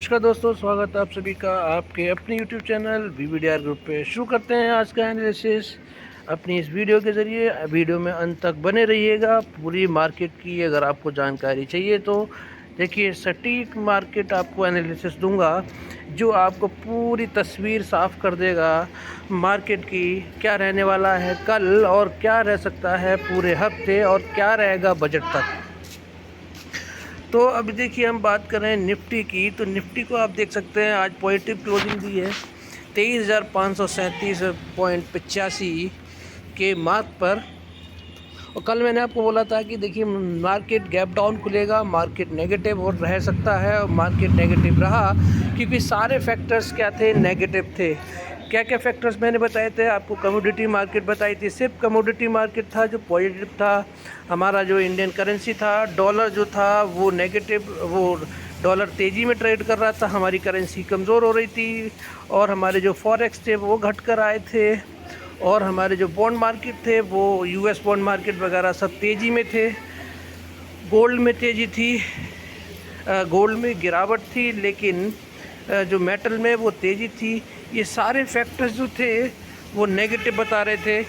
नमस्कार दोस्तों, स्वागत है आप सभी का आपके अपने YouTube चैनल VVDR ग्रुप पे। शुरू करते हैं आज का एनालिसिस अपनी इस वीडियो के ज़रिए। वीडियो में अंत तक बने रहिएगा। पूरी मार्केट की अगर आपको जानकारी चाहिए तो देखिए, सटीक मार्केट आपको एनालिसिस दूंगा जो आपको पूरी तस्वीर साफ़ कर देगा मार्केट की, क्या रहने वाला है कल और क्या रह सकता है पूरे हफ्ते और क्या रहेगा बजट तक। तो अभी देखिए, हम बात कर रहे हैं निफ्टी की। तो निफ्टी को आप देख सकते हैं आज पॉजिटिव क्लोजिंग दी है 23,537.85 के मार्क पर। और कल मैंने आपको बोला था कि देखिए, मार्केट गैप डाउन खुलेगा, मार्केट नेगेटिव और रह सकता है। और मार्केट नेगेटिव रहा क्योंकि सारे फैक्टर्स क्या थे, नेगेटिव थे। क्या क्या फैक्टर्स मैंने बताए थे आपको? कमोडिटी मार्केट बताई थी, सिर्फ कमोडिटी मार्केट था जो पॉजिटिव था। हमारा जो इंडियन करेंसी था, डॉलर जो था वो नेगेटिव, वो डॉलर तेज़ी में ट्रेड कर रहा था, हमारी करेंसी कमज़ोर हो रही थी। और हमारे जो फॉरेक्स थे वो घट कर आए थे। और हमारे जो बॉन्ड मार्केट थे वो US बॉन्ड मार्केट वगैरह सब तेज़ी में थे। गोल्ड में तेज़ी थी, गोल्ड में गिरावट थी, लेकिन जो मेटल में वो तेज़ी थी। ये सारे फैक्टर्स जो थे वो नेगेटिव बता रहे थे।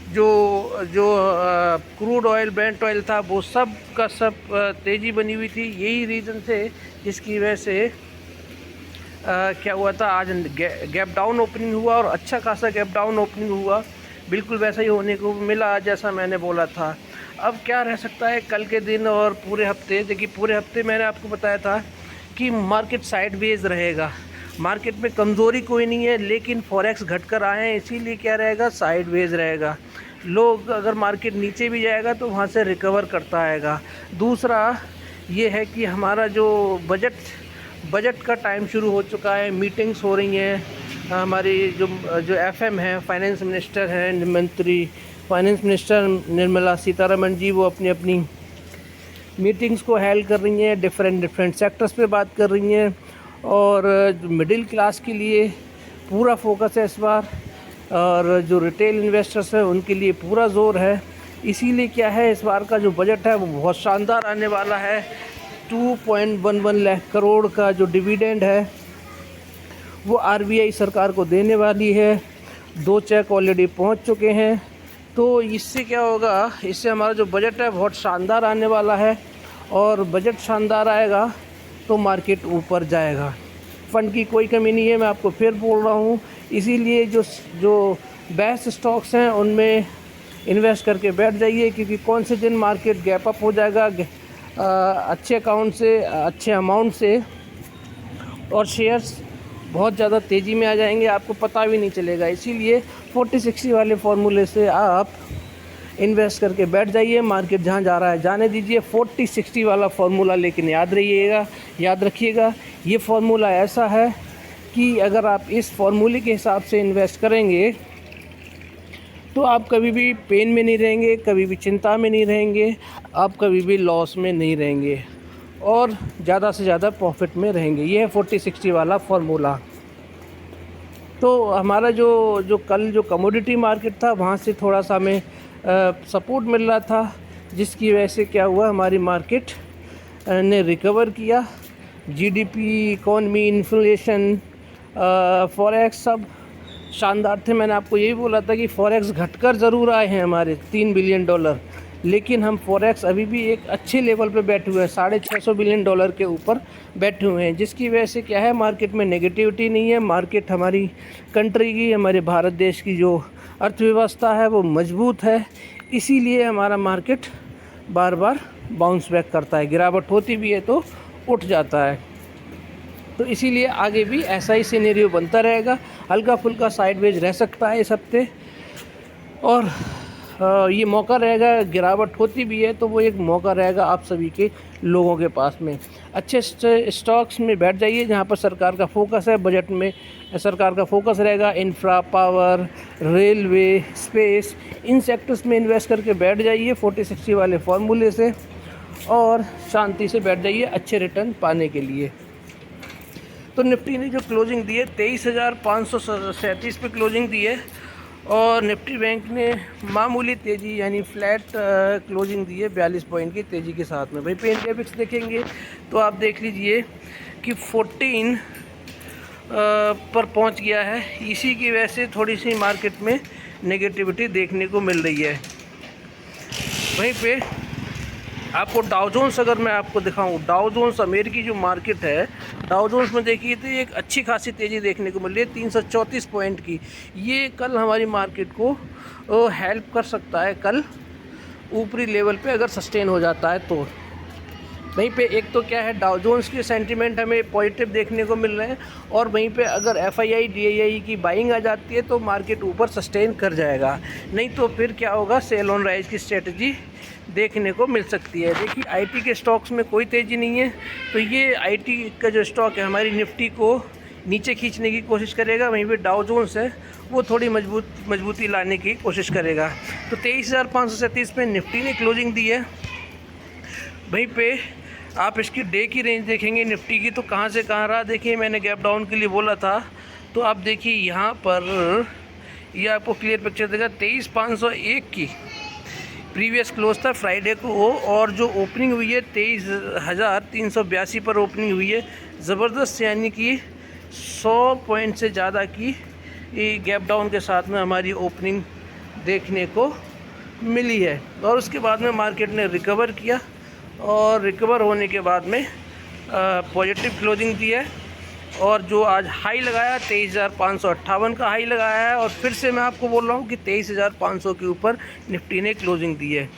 जो जो क्रूड ऑयल, ब्रेंट ऑयल था, वो सब का सब तेज़ी बनी हुई थी। यही रीज़न थे जिसकी वजह से क्या हुआ था, आज गैप डाउन ओपनिंग हुआ और अच्छा खासा गैप डाउन ओपनिंग हुआ। बिल्कुल वैसा ही होने को मिला जैसा मैंने बोला था। अब क्या रह सकता है कल के दिन और पूरे हफ्ते? देखिए, पूरे हफ्ते मैंने आपको बताया था कि मार्केट साइडवेज रहेगा। मार्केट में कमज़ोरी कोई नहीं है, लेकिन फॉरेक्स घटकर आए हैं, इसीलिए क्या रहेगा, साइडवेज रहेगा। लोग अगर मार्केट नीचे भी जाएगा तो वहाँ से रिकवर करता आएगा। दूसरा ये है कि हमारा जो बजट का टाइम शुरू हो चुका है, मीटिंग्स हो रही हैं। हमारी जो FM है, फाइनेंस मिनिस्टर हैं, मंत्री फाइनेंस मिनिस्टर निर्मला सीतारमण जी, वो अपनी अपनी मीटिंग्स को हेल्ड कर रही हैं, डिफरेंट सेक्टर्स पे बात कर रही हैं। और मिडिल क्लास के लिए पूरा फोकस है इस बार, और जो रिटेल इन्वेस्टर्स हैं उनके लिए पूरा जोर है। इसीलिए क्या है, इस बार का जो बजट है वो बहुत शानदार आने वाला है। 2.11 लाख करोड़ का जो डिविडेंड है वो RBI सरकार को देने वाली है। 2 चेक ऑलरेडी पहुंच चुके हैं। तो इससे क्या होगा, इससे हमारा जो बजट है बहुत शानदार आने वाला है। और बजट शानदार आएगा तो मार्केट ऊपर जाएगा। फंड की कोई कमी नहीं है, मैं आपको फिर बोल रहा हूँ। इसीलिए जो बेस्ट स्टॉक्स हैं उनमें इन्वेस्ट करके बैठ जाइए, क्योंकि कौन से दिन मार्केट गैप अप हो जाएगा अच्छे अकाउंट से, अच्छे अमाउंट से, और शेयर्स बहुत ज़्यादा तेज़ी में आ जाएंगे, आपको पता भी नहीं चलेगा। इसीलिए 40-60 वाले फार्मूले से आप इन्वेस्ट करके बैठ जाइए। मार्केट जहाँ जा रहा है जाने दीजिए। 40-60 वाला फार्मूला लेकिन याद रखिएगा। ये फार्मूला ऐसा है कि अगर आप इस फार्मूले के हिसाब से इन्वेस्ट करेंगे तो आप कभी भी पेन में नहीं रहेंगे, कभी भी चिंता में नहीं रहेंगे, आप कभी भी लॉस में नहीं रहेंगे और ज़्यादा से ज़्यादा प्रॉफिट में रहेंगे। ये है 40-60 वाला फार्मूला। तो हमारा जो कल जो कमोडिटी मार्केट था वहाँ से थोड़ा सा हमें सपोर्ट मिल रहा था, जिसकी वजह से क्या हुआ, हमारी मार्केट ने रिकवर किया। GDP, इकॉनमी, इन्फ्लेशन, फॉरेक्स सब शानदार थे। मैंने आपको यही बोला था कि फॉरेक्स घटकर ज़रूर आए हैं हमारे $3 बिलियन, लेकिन हम फॉरेक्स अभी भी एक अच्छे लेवल पे बैठे हुए हैं, $650 बिलियन के ऊपर बैठे हुए हैं, जिसकी वजह से क्या है, मार्केट में नेगेटिविटी नहीं है। मार्केट हमारी कंट्री की, हमारे भारत देश की जो अर्थव्यवस्था है वो मजबूत है। इसीलिए हमारा मार्केट बार बार बाउंस बैक करता है, गिरावट होती भी है तो उठ जाता है। तो इसीलिए आगे भी ऐसा ही सिनेरियो बनता रहेगा। हल्का फुल्का साइडवेज रह सकता है इस हफ्ते, और ये मौका रहेगा, गिरावट होती भी है तो वो एक मौका रहेगा आप सभी के लोगों के पास में। अच्छे स्टॉक्स में बैठ जाइए जहाँ पर सरकार का फोकस है। बजट में सरकार का फोकस रहेगा इंफ्रा, पावर, रेलवे, स्पेस, इन सेक्टर्स में इन्वेस्ट करके बैठ जाइए 40-60 वाले फार्मूले से, और शांति से बैठ जाइए अच्छे रिटर्न पाने के लिए। तो निफ्टी ने जो क्लोजिंग दी है 23,537 पे क्लोजिंग दी है, और निफ्टी बैंक ने मामूली तेज़ी यानी फ्लैट क्लोजिंग दी है 42 पॉइंट की तेज़ी के साथ में। भाई पे इंडेक्स देखेंगे तो आप देख लीजिए कि 14 पर पहुंच गया है। इसी की वजह से थोड़ी सी मार्केट में नेगेटिविटी देखने को मिल रही है। वहीं पे आपको डाउ जोन्स अगर मैं आपको दिखाऊं, डाउ जोन्स अमेरिकी जो मार्केट है, डाउ जोन्स में देखिए तो एक अच्छी खासी तेज़ी देखने को मिल रही है 334 पॉइंट की। ये कल हमारी मार्केट को हेल्प कर सकता है, कल ऊपरी लेवल पे अगर सस्टेन हो जाता है तो। वहीं पे एक तो क्या है, डाउ जोन्स के सेंटीमेंट हमें पॉजिटिव देखने को मिल रहे हैं, और वहीं पे अगर FII DII की बाइंग आ जाती है तो मार्केट ऊपर सस्टेन कर जाएगा। नहीं तो फिर क्या होगा, सेल ऑन राइज की स्ट्रेटजी देखने को मिल सकती है। देखिए IT के स्टॉक्स में कोई तेज़ी नहीं है, तो ये IT का जो स्टॉक है हमारी निफ्टी को नीचे खींचने की कोशिश करेगा। वहीं पे डाउ जोन्स है वो थोड़ी मजबूती लाने की कोशिश करेगा। तो 23,537 पे निफ्टी ने क्लोजिंग दी है। वहीं पे आप इसकी डे की रेंज देखेंगे निफ्टी की, तो कहाँ से कहाँ रहा। देखिए मैंने गैप डाउन के लिए बोला था, तो आप देखिए यहाँ पर ये आपको क्लियर पिक्चर देगा। 23,501 की प्रीवियस क्लोज था फ्राइडे को, और जो ओपनिंग हुई है 23,382 पर ओपनिंग हुई है। ज़बरदस्त, यानी कि 100 पॉइंट से ज़्यादा की गैप डाउन के साथ में हमारी ओपनिंग देखने को मिली है। और उसके बाद में मार्केट ने रिकवर किया, और रिकवर होने के बाद में पॉजिटिव क्लोजिंग दी है, और जो आज हाई लगाया 23,558 का हाई लगाया है। और फिर से मैं आपको बोल रहा हूँ कि 23,500 के ऊपर निफ्टी ने क्लोजिंग दी है।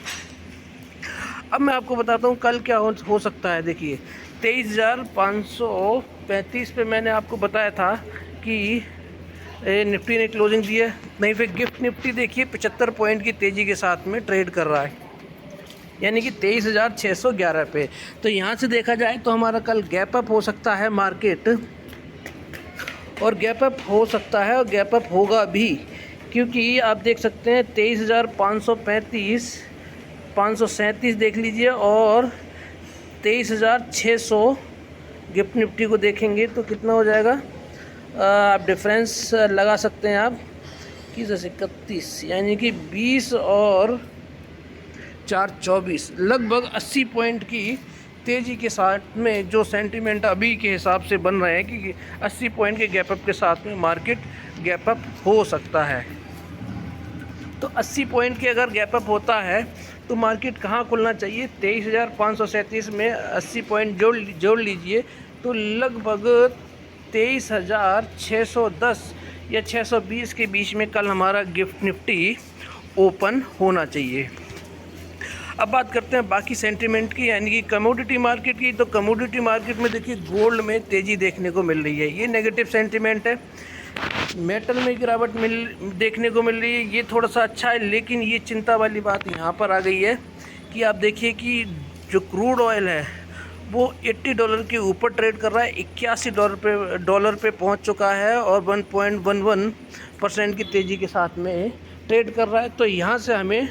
अब मैं आपको बताता हूँ कल क्या हो सकता है। देखिए 23,535 पे मैंने आपको बताया था कि निफ्टी ने क्लोजिंग दी है। नहीं, फिर गिफ्ट निफ्टी देखिए 75 पॉइंट की तेज़ी के साथ में ट्रेड कर रहा है, यानी कि 23,611 पे। तो यहाँ से देखा जाए तो हमारा कल गैप अप हो सकता है मार्केट, और गैप अप हो सकता है और गैप अप होगा भी, क्योंकि आप देख सकते हैं 23,535, 537 देख लीजिए, और 23,600 गिफ्ट निफ्टी को देखेंगे तो कितना हो जाएगा। आप डिफरेंस लगा सकते हैं आप कि 31, यानी कि 20 और 4 24, लगभग 80 पॉइंट की तेज़ी के साथ में जो सेंटीमेंट अभी के हिसाब से बन रहे हैं कि 80 पॉइंट के गैप अप के साथ में मार्केट गैप अप हो सकता है। तो 80 पॉइंट के अगर गैप अप होता है तो मार्केट कहाँ खुलना चाहिए, 23,537 में 80 पॉइंट जोड़ लीजिए, तो लगभग 23,610 या 620 के बीच में कल हमारा गिफ्ट निफ्टी ओपन होना चाहिए। अब बात करते हैं बाकी सेंटीमेंट की, यानी कि कमोडिटी मार्केट की। तो कमोडिटी मार्केट में देखिए गोल्ड में तेज़ी देखने को मिल रही है, ये नेगेटिव सेंटीमेंट है। मेटल में गिरावट देखने को मिल रही है, ये थोड़ा सा अच्छा है। लेकिन ये चिंता वाली बात यहाँ पर आ गई है कि आप देखिए कि जो क्रूड ऑयल है वो $80 के ऊपर ट्रेड कर रहा है, $81 पे पहुँच चुका है, और 1.11% की तेज़ी के साथ में ट्रेड कर रहा है। तो यहाँ से हमें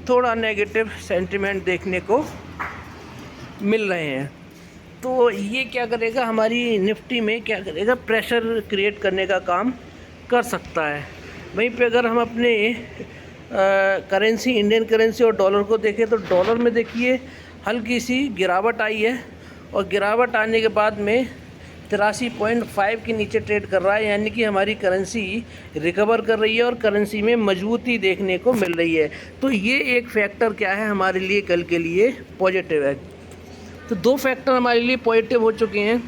थोड़ा नेगेटिव सेंटीमेंट देखने को मिल रहे हैं। तो ये क्या करेगा, हमारी निफ्टी में क्या करेगा, प्रेशर क्रिएट करने का काम कर सकता है। वहीं पे अगर हम अपने करेंसी, इंडियन करेंसी और डॉलर को देखें, तो डॉलर में देखिए हल्की सी गिरावट आई है, और गिरावट आने के बाद में 83.5 के नीचे ट्रेड कर रहा है, यानी कि हमारी करेंसी रिकवर कर रही है और करेंसी में मजबूती देखने को मिल रही है। तो ये एक फैक्टर क्या है हमारे लिए कल के लिए पॉजिटिव है। तो 2 फैक्टर हमारे लिए पॉजिटिव हो चुके हैं।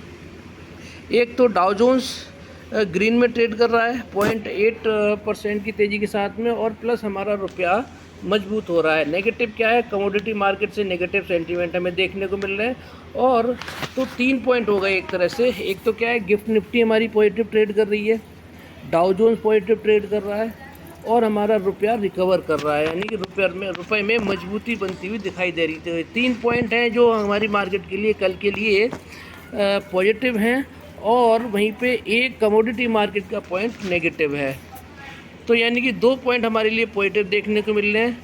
एक तो डाउ जोन्स ग्रीन में ट्रेड कर रहा है 0.8% की तेज़ी के साथ में, और प्लस हमारा रुपया मजबूत हो रहा है। नेगेटिव क्या है, कमोडिटी मार्केट से नेगेटिव सेंटीमेंट हमें देखने को मिल रहे हैं। और तो 3 पॉइंट हो गए एक तरह से। एक तो क्या है, गिफ्ट निफ्टी हमारी पॉजिटिव ट्रेड कर रही है, डाउ जोन्स पॉजिटिव ट्रेड कर रहा है, और हमारा रुपया रिकवर कर रहा है, यानी कि रुपये में मजबूती बनती हुई दिखाई दे रही थी। 3 पॉइंट हैं जो हमारी मार्केट के लिए कल के लिए पॉजिटिव हैं, और वहीं पे एक कमोडिटी मार्केट का पॉइंट नेगेटिव है। तो यानी कि 2 पॉइंट हमारे लिए पॉजिटिव देखने को मिल रहे हैं।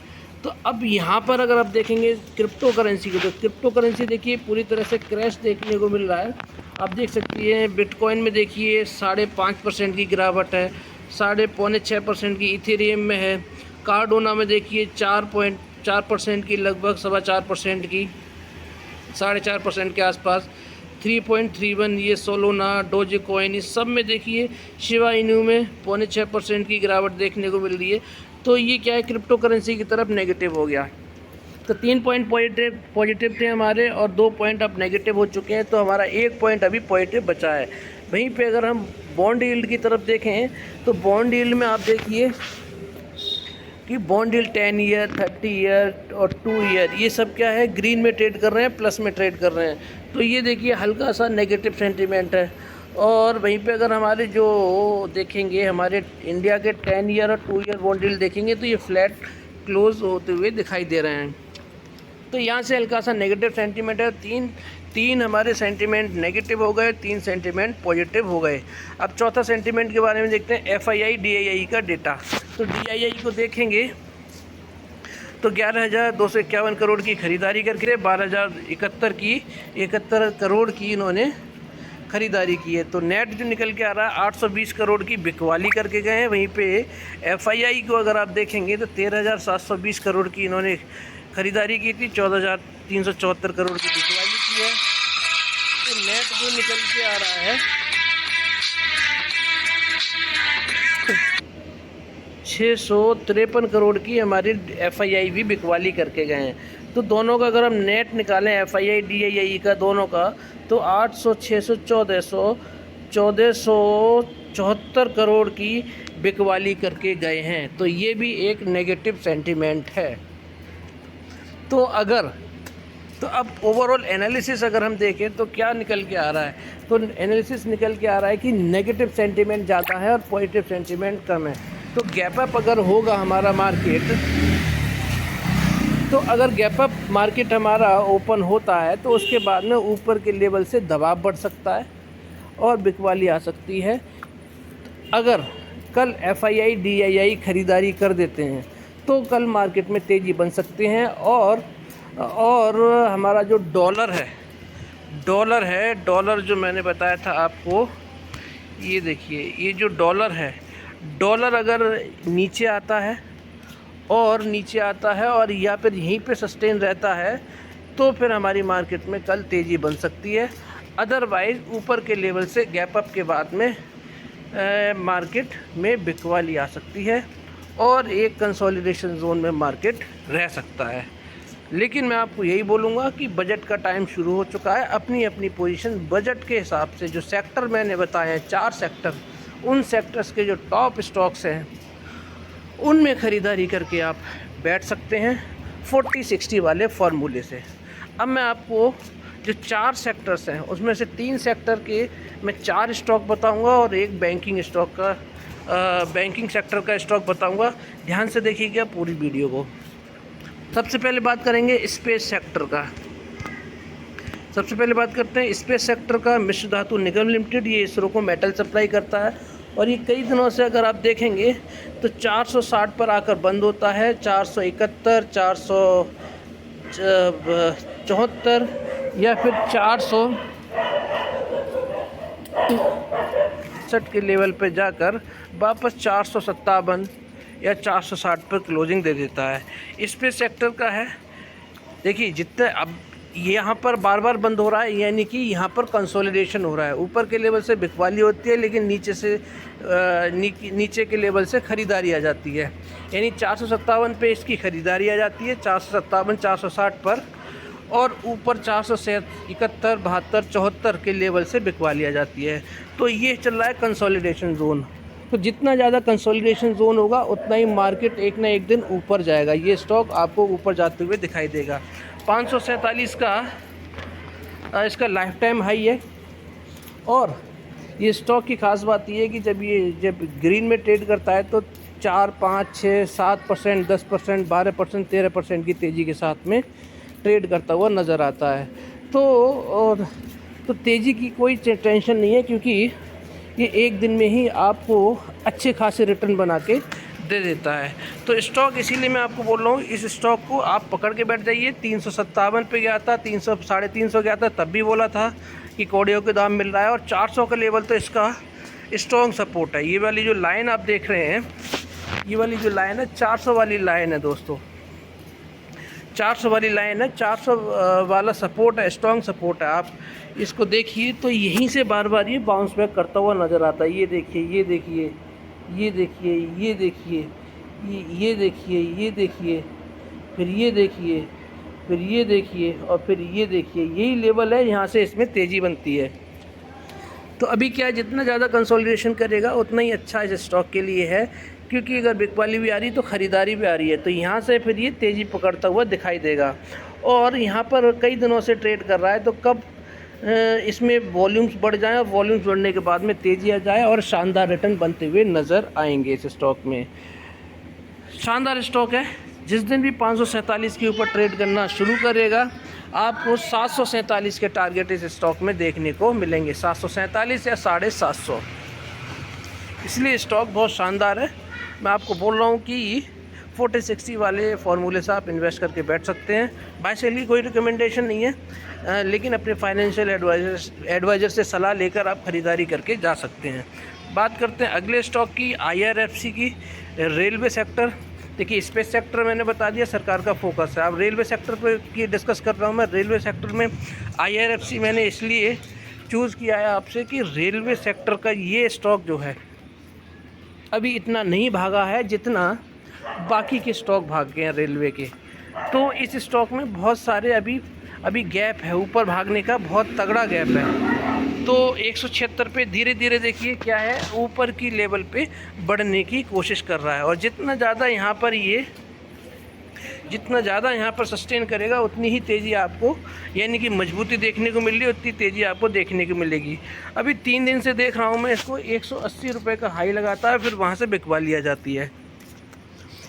तो अब यहाँ पर अगर आप देखेंगे क्रिप्टो करेंसी को, तो क्रिप्टो करेंसी देखिए पूरी तरह से क्रैश देखने को मिल रहा है। आप देख सकती हैं बिटकॉइन में देखिए 5.5% की गिरावट है, 5.6% की इथेरियम में है, कार्डोना में देखिए 4.4% की, लगभग 4.25% की, 4.5% के आसपास, 3.31, ये सोलोना, डोजे कॉइन, इस सब में देखिए शिबा इनू में 0.6% की गिरावट देखने को मिल रही है। तो ये क्या है, क्रिप्टो करेंसी की तरफ नेगेटिव हो गया। तो 3 पॉइंट पॉजिटिव थे हमारे और 2 पॉइंट अब नेगेटिव हो चुके हैं, तो हमारा 1 पॉइंट अभी पॉजिटिव बचा है। वहीं पे अगर हम बॉन्ड यील्ड की तरफ देखें तो बॉन्ड यील्ड में आप देखिए कि बॉन्ड यील्ड 10 ईयर, 30 ईयर और 2 ईयर, ये सब क्या है, ग्रीन में ट्रेड कर रहे हैं, प्लस में ट्रेड कर रहे हैं। तो ये देखिए हल्का सा नेगेटिव सेंटीमेंट है। और वहीं पे अगर हमारे जो देखेंगे हमारे इंडिया के 10 ईयर और 2 ईयर बॉन्ड यील्ड देखेंगे तो ये फ्लैट क्लोज होते हुए दिखाई दे रहे हैं। तो यहाँ से हल्का सा नेगेटिव सेंटीमेंट है। तीन हमारे सेंटीमेंट नेगेटिव हो गए, 3 सेंटीमेंट पॉजिटिव हो गए। अब चौथा सेंटीमेंट के बारे में देखते हैं, FII DII का डेटा। तो DII को देखेंगे तो 11,251 करोड़ की खरीदारी करके 12,071 करोड़ की इन्होंने खरीदारी की है। तो नेट जो निकल के आ रहा है 820 करोड़ की बिकवाली करके गए हैं। वहीं पे FII को अगर आप देखेंगे तो 13,720 करोड़ की इन्होंने खरीदारी की थी, 14,374 करोड़ की बिकवाली की है। तो नेट जो निकल के आ रहा है 653 करोड़ की हमारी FII भी बिकवाली करके गए हैं। तो दोनों का अगर हम नेट निकालें FII DII का दोनों का, तो 800, 600, 1474 करोड़ की बिकवाली करके गए हैं। तो ये भी एक नेगेटिव सेंटीमेंट है। तो अब ओवरऑल एनालिसिस अगर हम देखें तो क्या निकल के आ रहा है, तो एनालिसिस निकल के आ रहा है कि नेगेटिव सेंटीमेंट ज़्यादा है और पॉजिटिव सेंटीमेंट कम है। तो गैप अप अगर होगा हमारा मार्केट, तो अगर गैप अप मार्केट हमारा ओपन होता है तो उसके बाद में ऊपर के लेवल से दबाव बढ़ सकता है और बिकवाली आ सकती है। अगर कल FII DII खरीदारी कर देते हैं तो कल मार्केट में तेज़ी बन सकते हैं। और हमारा जो डॉलर जो मैंने बताया था आपको, ये देखिए ये जो डॉलर है, डॉलर अगर नीचे आता है और या फिर यहीं पे सस्टेन रहता है तो फिर हमारी मार्केट में कल तेज़ी बन सकती है। अदरवाइज़ ऊपर के लेवल से गैप अप के बाद में मार्केट में बिकवाली आ सकती है और एक कंसोलिडेशन जोन में मार्केट रह सकता है। लेकिन मैं आपको यही बोलूँगा कि बजट का टाइम शुरू हो चुका है। अपनी अपनी पोजीशन बजट के हिसाब से जो सेक्टर मैंने बताए हैं 4 सेक्टर, उन सेक्टर्स के जो टॉप स्टॉक्स हैं उनमें ख़रीदारी करके आप बैठ सकते हैं 40-60 वाले फार्मूले से। अब मैं आपको जो 4 सेक्टर्स हैं उसमें से 3 सेक्टर के मैं 4 स्टॉक बताऊंगा और एक बैंकिंग सेक्टर का स्टॉक बताऊंगा। ध्यान से देखिएगा पूरी वीडियो को। सबसे पहले बात करेंगे स्पेस सेक्टर का। सबसे पहले बात करते हैं स्पेस सेक्टर का। मिश्र धातु निगम लिमिटेड ये इसरो को मेटल सप्लाई करता है और ये कई दिनों से अगर आप देखेंगे तो 460 पर आकर बंद होता है। 471, 474 या फिर 460 के लेवल पे जाकर वापस 457 या 460 पर क्लोजिंग दे देता है। स्पेस सेक्टर का है, देखिए जितने अब यहाँ पर बार बार बंद हो रहा है, यानी कि यहाँ पर कंसोलिडेशन हो रहा है। ऊपर के लेवल से बिकवाली होती है लेकिन नीचे के लेवल से ख़रीदारी आ जाती है। यानी 457 पे इसकी ख़रीदारी आ जाती है, 457, 460 पर, और ऊपर 471, 72, 74 के लेवल से बिकवाली आ जाती है। तो ये चल रहा है कंसोलिडेशन जोन। तो जितना ज़्यादा कंसोलिडेशन जोन होगा उतना ही मार्केट एक ना एक दिन ऊपर जाएगा। ये स्टॉक आपको ऊपर जाते हुए दिखाई देगा। 547 का इसका लाइफ टाइम हाई है। और ये स्टॉक की ख़ास बात ये है कि जब ग्रीन में ट्रेड करता है तो 4, 5, 6, 7%, 10%, 12%, 13% की तेज़ी के साथ में ट्रेड करता हुआ नज़र आता है। तो तेज़ी की कोई टेंशन नहीं है, क्योंकि ये एक दिन में ही आपको अच्छे खासे रिटर्न बना के दे देता है। तो स्टॉक इसीलिए मैं आपको बोल रहा हूँ, इस स्टॉक को आप पकड़ के बैठ जाइए। 357 पे गया था, 300, 350 गया था, तब भी बोला था कि कोडियों के दाम मिल रहा है। और 400 का लेवल तो इसका स्ट्रॉन्ग सपोर्ट है। ये वाली जो लाइन आप देख रहे हैं, ये वाली जो लाइन है 400 वाली लाइन है दोस्तों। 400 वाली लाइन है, 400 वाला सपोर्ट है, स्ट्रॉन्ग सपोर्ट है। आप इसको देखिए तो यहीं से बार बार ये बाउंस बैक करता हुआ नज़र आता है। ये देखिए, ये देखिए, ये देखिए, ये देखिए, ये देखिए, ये देखिए, फिर ये देखिए, फिर ये देखिए और फिर ये देखिए। यही लेवल है, यहाँ से इसमें तेज़ी बनती है। तो अभी क्या है, जितना ज़्यादा कंसोलिडेशन करेगा उतना ही अच्छा इस स्टॉक के लिए है, क्योंकि अगर बिकवाली भी आ रही है तो ख़रीदारी भी आ रही है। तो यहाँ से फिर ये तेज़ी पकड़ता हुआ दिखाई देगा। और यहाँ पर कई दिनों से ट्रेड कर रहा है, तो कब इसमें वॉल्यूम्स बढ़ जाएं और वॉल्यूम्स बढ़ने के बाद में तेज़ी आ जाए और शानदार रिटर्न बनते हुए नज़र आएंगे इस स्टॉक में। शानदार स्टॉक है। जिस दिन भी 547 के ऊपर ट्रेड करना शुरू करेगा, आपको 747 के टारगेट इस स्टॉक में देखने को मिलेंगे, 747 या 750। इसलिए स्टॉक बहुत शानदार है। मैं आपको बोल रहा हूँ कि 40-60 वाले फार्मूले से आप इन्वेस्ट करके बैठ सकते हैं। बाय सेल की कोई रिकमेंडेशन नहीं है, लेकिन अपने फाइनेंशियल एडवाइज़र से सलाह लेकर आप ख़रीदारी करके जा सकते हैं। बात करते हैं अगले स्टॉक की, IRFC की, रेलवे सेक्टर। देखिए, स्पेस सेक्टर मैंने बता दिया सरकार का फोकस है। अब रेलवे सेक्टर पर की डिस्कस कर रहा हूँ मैं। रेलवे सेक्टर में IRFC मैंने इसलिए चूज़ किया है आपसे कि रेलवे सेक्टर का ये स्टॉक जो है अभी इतना नहीं भागा है जितना बाकी के स्टॉक भाग गए हैं रेलवे के। तो इस स्टॉक में बहुत सारे अभी गैप है, ऊपर भागने का बहुत तगड़ा गैप है। तो 176 पे धीरे धीरे देखिए क्या है, ऊपर की लेवल पे बढ़ने की कोशिश कर रहा है। और जितना ज़्यादा यहाँ पर सस्टेन करेगा उतनी ही तेज़ी आपको, यानी कि मजबूती देखने को मिल रही है, उतनी तेज़ी आपको देखने को मिलेगी। अभी 3 दिन से देख रहा हूँ मैं इसको, 180 रुपये का हाई लगाता है, फिर वहाँ से बिकवा लिया जाती है।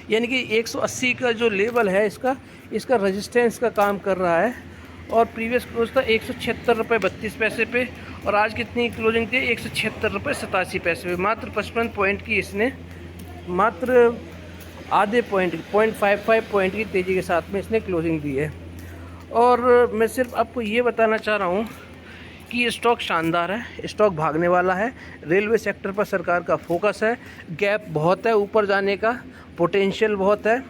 यानी कि 180 का जो लेवल है इसका रेजिस्टेंस का काम कर रहा है। और प्रीवियस क्लोज था 176 रुपये 32 पैसे पे, और आज कितनी क्लोजिंग थी, 176 रुपये 87 पैसे पे। मात्र 55 पॉइंट की इसने, मात्र आधे पॉइंट 0.55 पॉइंट की तेज़ी के साथ में इसने क्लोजिंग दी है। और मैं सिर्फ आपको ये बताना चाह रहा हूँ कि ये स्टॉक शानदार है, स्टॉक भागने वाला है। रेलवे सेक्टर पर सरकार का फोकस है, गैप बहुत है, ऊपर जाने का पोटेंशियल बहुत है,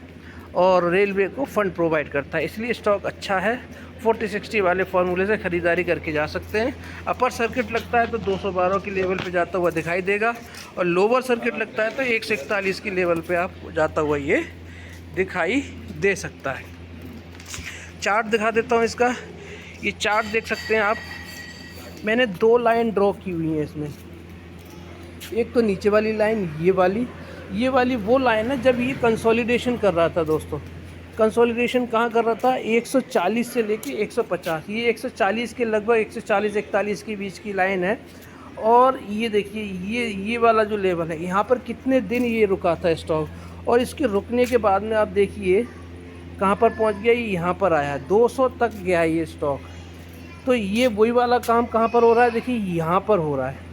और रेलवे को फंड प्रोवाइड करता है, इसलिए स्टॉक अच्छा है। 40-60 वाले फार्मूले से ख़रीदारी करके जा सकते हैं। अपर सर्किट लगता है तो 212 की लेवल पे जाता हुआ दिखाई देगा, और लोअर सर्किट लगता है तो 141 की लेवल पे आप जाता हुआ ये दिखाई दे सकता है। चार्ट दिखा देता हूँ इसका। ये चार्ट देख सकते हैं आप, मैंने 2 लाइन ड्रॉ की हुई हैं इसमें। एक तो नीचे वाली लाइन, ये वाली वो लाइन है जब ये कंसोलिडेशन कर रहा था दोस्तों। कंसोलिडेशन कहाँ कर रहा था, 140 से लेके 150, ये 140 के लगभग 140-41 के बीच की लाइन है। और ये देखिए, ये वाला जो लेवल है, यहाँ पर कितने दिन ये रुका था स्टॉक, और इसके रुकने के बाद में आप देखिए कहाँ पर पहुँच गया, ये यहाँ पर आया है, 200 तक गया ये स्टॉक। तो ये वही वाला काम कहाँ पर हो रहा है, देखिए यहाँ पर हो रहा है।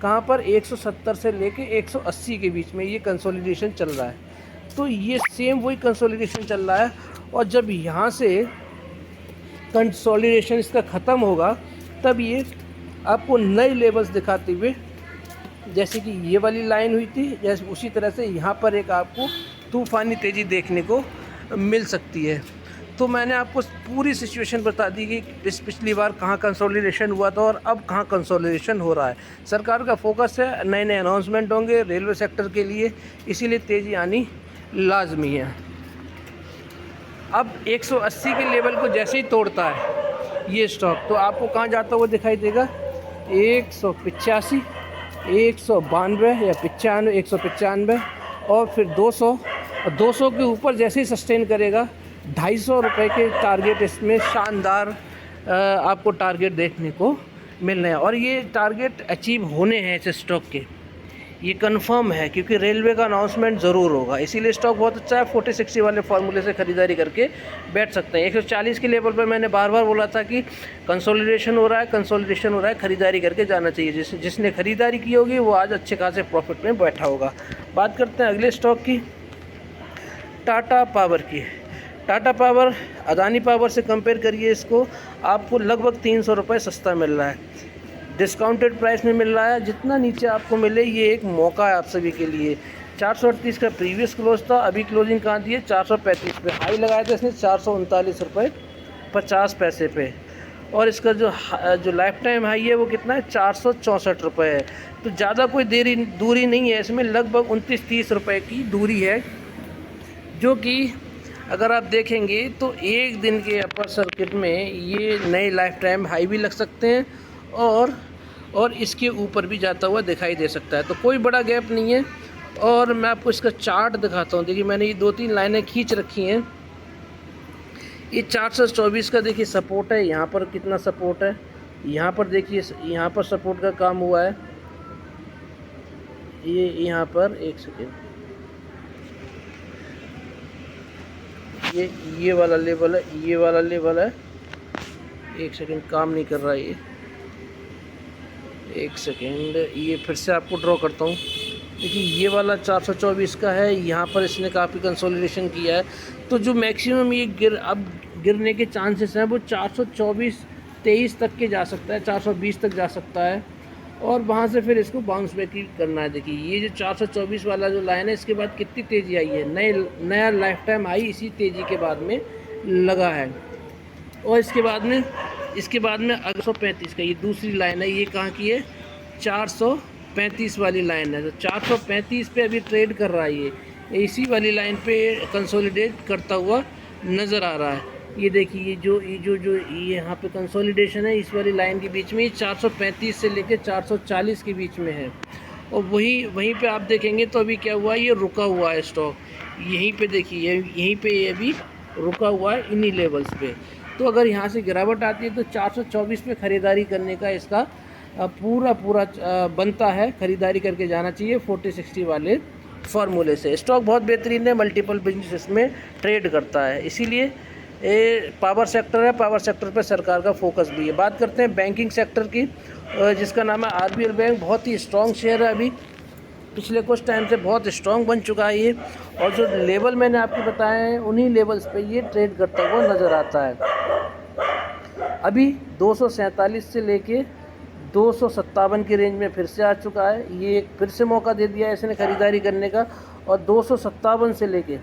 कहाँ पर, 170 से लेके 180 के बीच में ये कंसोलिडेशन चल रहा है। तो ये सेम वही कंसोलिडेशन चल रहा है, और जब यहाँ से कंसोलिडेशन इसका ख़त्म होगा तब ये आपको नए लेवल्स दिखाते हुए, जैसे कि ये वाली लाइन हुई थी, जैसे उसी तरह से यहाँ पर एक आपको तूफ़ानी तेज़ी देखने को मिल सकती है। तो मैंने आपको पूरी सिचुएशन बता दी कि पिछली बार कहाँ कंसोलिडेशन हुआ था और अब कहाँ कंसोलिडेशन हो रहा है। सरकार का फोकस है, नए नए अनाउंसमेंट होंगे रेलवे सेक्टर के लिए, इसीलिए तेज़ी आनी लाजमी है। अब 180 के लेवल को जैसे ही तोड़ता है ये स्टॉक, तो आपको कहाँ जाता हुआ दिखाई देगा, 185, 192 या 95, 195, और फिर 200, और 200 के ऊपर जैसे ही सस्टेन करेगा 250 रुपये के टारगेट इसमें शानदार आपको टारगेट देखने को मिल रहे हैं। और ये टारगेट अचीव होने हैं इस स्टॉक के, ये कंफर्म है, क्योंकि रेलवे का अनाउंसमेंट ज़रूर होगा, इसीलिए स्टॉक बहुत अच्छा है। 40-60 वाले फार्मूले से ख़रीदारी करके बैठ सकते हैं। 140 के लेवल पर मैंने बार बार बोला था कि कंसोलिडेशन हो रहा है, ख़रीदारी करके जाना चाहिए। जिसने ख़रीदारी की होगी वो आज अच्छे खासे प्रॉफिट में बैठा होगा। बात करते हैं अगले स्टॉक की, टाटा पावर की। टाटा पावर अदानी पावर से कंपेयर करिए इसको, आपको लगभग 300 रुपये सस्ता मिल रहा है, डिस्काउंटेड प्राइस में मिल रहा है। जितना नीचे आपको मिले, ये एक मौका है आप सभी के लिए। 438 का प्रीवियस क्लोज था, अभी क्लोजिंग कहाँ दी है 435 पे। हाई लगाया था इसने 439 रुपये 50 पैसे पे, और इसका जो लाइफ टाइम हाई है वो कितना है 464 रुपये है। तो ज़्यादा कोई दूरी नहीं है इसमें, लगभग 29-30 रुपये की दूरी है, जो कि अगर आप देखेंगे तो एक दिन के अपर सर्किट में ये नए लाइफ टाइम हाई भी लग सकते हैं और इसके ऊपर भी जाता हुआ दिखाई दे सकता है। तो कोई बड़ा गैप नहीं है। और मैं आपको इसका चार्ट दिखाता हूँ। देखिए मैंने ये 2-3 लाइनें खींच रखी हैं। ये 424 का देखिए सपोर्ट है, यहाँ पर कितना सपोर्ट है, यहाँ पर देखिए यहाँ पर सपोर्ट का काम हुआ है। ये यहाँ पर एक सेकेंड, ये वाला लेवल है, ये वाला लेवल है। एक सेकेंड, काम नहीं कर रहा है ये, एक सेकेंड, ये फिर से आपको ड्रॉ करता हूँ। देखिए ये वाला 424 का है, यहाँ पर इसने काफ़ी कंसोलिडेशन किया है। तो जो मैक्सिमम ये गिरने के चांसेस हैं वो 424-23 तक के जा सकता है, 420 तक जा सकता है, और वहाँ से फिर इसको बाउंस बैक ही करना है। देखिए ये जो 424 वाला जो लाइन है, इसके बाद कितनी तेज़ी आई है, नया लाइफ टाइम आई इसी तेज़ी के बाद में लगा है। और इसके बाद में 435 का ये दूसरी लाइन है, ये कहाँ की है 435 वाली लाइन है। तो 435 पे अभी ट्रेड कर रहा है, ये इसी वाली लाइन पे कंसोलिडेट करता हुआ नज़र आ रहा है। ये देखिए ये यहाँ पे कंसोलिडेशन है इस वाली लाइन के बीच में, ये 435 से लेकर 440 के बीच में है। और वहीं पे आप देखेंगे तो अभी क्या हुआ है, ये रुका हुआ है स्टॉक, यहीं पे देखिए यहीं पे ये अभी रुका हुआ है इन्हीं लेवल्स पे। तो अगर यहाँ से गिरावट आती है तो 424 पे ख़रीदारी करने का इसका पूरा बनता है, ख़रीदारी करके जाना चाहिए 40-60 वाले फार्मूले से। स्टॉक बहुत बेहतरीन है, मल्टीपल बिजनेस में ट्रेड करता है, इसीलिए ये पावर सेक्टर है, पावर सेक्टर पर सरकार का फोकस भी है। बात करते हैं बैंकिंग सेक्टर की, जिसका नाम है आरबीएल बैंक। बहुत ही स्ट्रॉन्ग शेयर है, अभी पिछले कुछ टाइम से बहुत स्ट्रॉन्ग बन चुका है ये, और जो लेवल मैंने आपको बताए हैं उन्हीं लेवल्स पे ये ट्रेड करता हुआ नज़र आता है। अभी 247 से लेके 257 की रेंज में फिर से आ चुका है, ये एक फिर से मौका दे दिया है इसने ख़रीदारी करने का, और 257 से लेके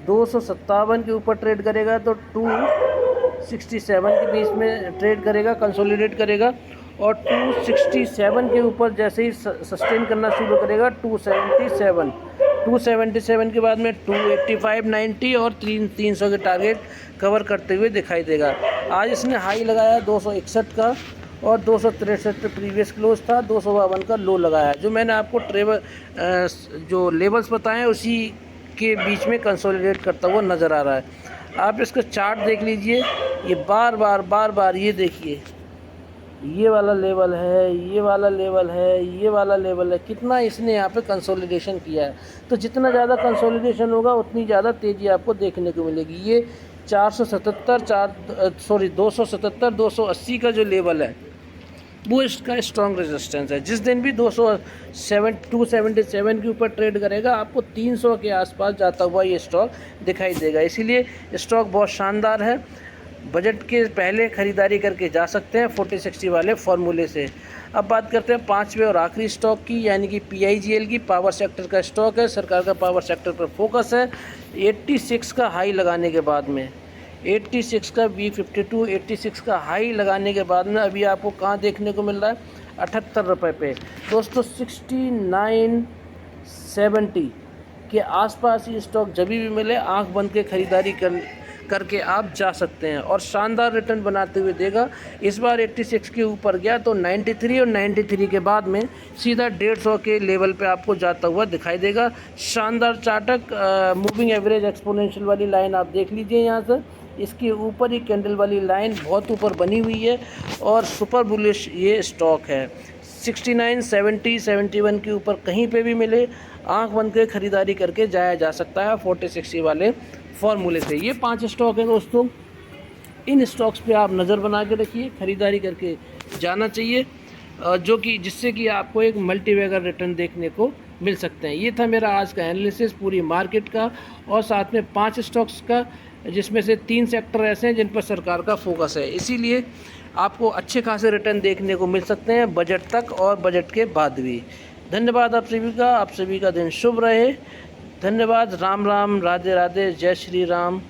257 के ऊपर ट्रेड करेगा तो 267 के बीच में ट्रेड करेगा, कंसोलिडेट करेगा, और 267 के ऊपर जैसे ही सस्टेन करना शुरू करेगा 277 के बाद में 285, 90 और 300 के टारगेट कवर करते हुए दिखाई देगा। आज इसने हाई लगाया 261 का, और 263 पे प्रीवियस क्लोज था, 252 का लो लगाया। जो मैंने आपको जो लेवल्स बताए हैं उसी के बीच में कंसोलिडेट करता हुआ नज़र आ रहा है। आप इसका चार्ट देख लीजिए, ये बार बार ये देखिए, ये वाला लेवल है, ये वाला लेवल है, ये वाला लेवल है, कितना इसने यहाँ पे कंसोलिडेशन किया है। तो जितना ज़्यादा कंसोलिडेशन होगा उतनी ज़्यादा तेज़ी आपको देखने को मिलेगी। ये 280 का जो लेवल है वो इसका स्ट्रॉन्ग रेजिस्टेंस है। जिस दिन भी 277 के ऊपर ट्रेड करेगा आपको 300 के आसपास जाता हुआ ये स्टॉक दिखाई देगा। इसीलिए स्टॉक बहुत शानदार है, बजट के पहले ख़रीदारी करके जा सकते हैं 40-60 वाले फार्मूले से। अब बात करते हैं पांचवें और आखिरी स्टॉक की, यानी कि PIGL की। पावर सेक्टर का स्टॉक है, सरकार का पावर सेक्टर पर फोकस है। 86 का हाई लगाने के बाद में 86 का V52 86 का हाई लगाने के बाद में अभी आपको कहाँ देखने को मिल रहा है 78 रुपये पे। दोस्तों 69.70 के आसपास ये स्टॉक जब भी मिले आंख बंद के ख़रीदारी करके आप जा सकते हैं, और शानदार रिटर्न बनाते हुए देगा। इस बार 86 के ऊपर गया तो 93 और 93 के बाद में सीधा 150 के लेवल पे आपको जाता हुआ दिखाई देगा। शानदार चार्टक मूविंग एवरेज एक्सपोनेंशियल वाली लाइन आप देख लीजिए यहाँ से, इसके ऊपर ही कैंडल वाली लाइन बहुत ऊपर बनी हुई है, और सुपर बुलिश ये स्टॉक है। 69, 70, 71 के ऊपर कहीं पे भी मिले आंख बंद के ख़रीदारी करके जाया जा सकता है 40-60 वाले फार्मूले से। ये 5 स्टॉक हैं दोस्तों, इन स्टॉक्स पे आप नज़र बना के रखिए, ख़रीदारी करके जाना चाहिए, जो कि जिससे कि आपको एक मल्टीबैगर रिटर्न देखने को मिल सकते हैं। ये था मेरा आज का एनालिसिस पूरी मार्केट का, और साथ में 5 स्टॉक्स का, जिसमें से 3 सेक्टर ऐसे हैं जिन पर सरकार का फोकस है। इसीलिए आपको अच्छे खासे रिटर्न देखने को मिल सकते हैं बजट तक और बजट के बाद भी। धन्यवाद आप सभी का दिन शुभ रहे। धन्यवाद। राम राम, राधे राधे, जय श्री राम,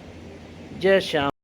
जय श्याम।